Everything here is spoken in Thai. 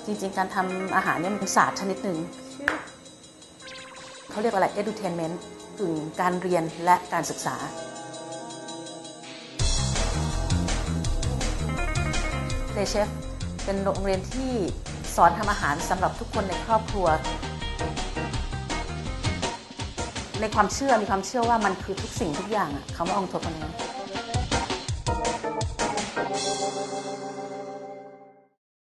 จริงๆการทำอาหารเนี่ยมันเป็นศาสตร์ชนิดหนึ่งเขาเรียกอะไร edutainment กึ่งการเรียนและการศึกษาเลเชฟเป็นโรงเรียนที่สอนทำอาหารสำหรับทุกคนในครอบครัวในความเชื่อมีความเชื่อว่ามันคือทุกสิ่งทุกอย่างคำว่าองค์ทศน์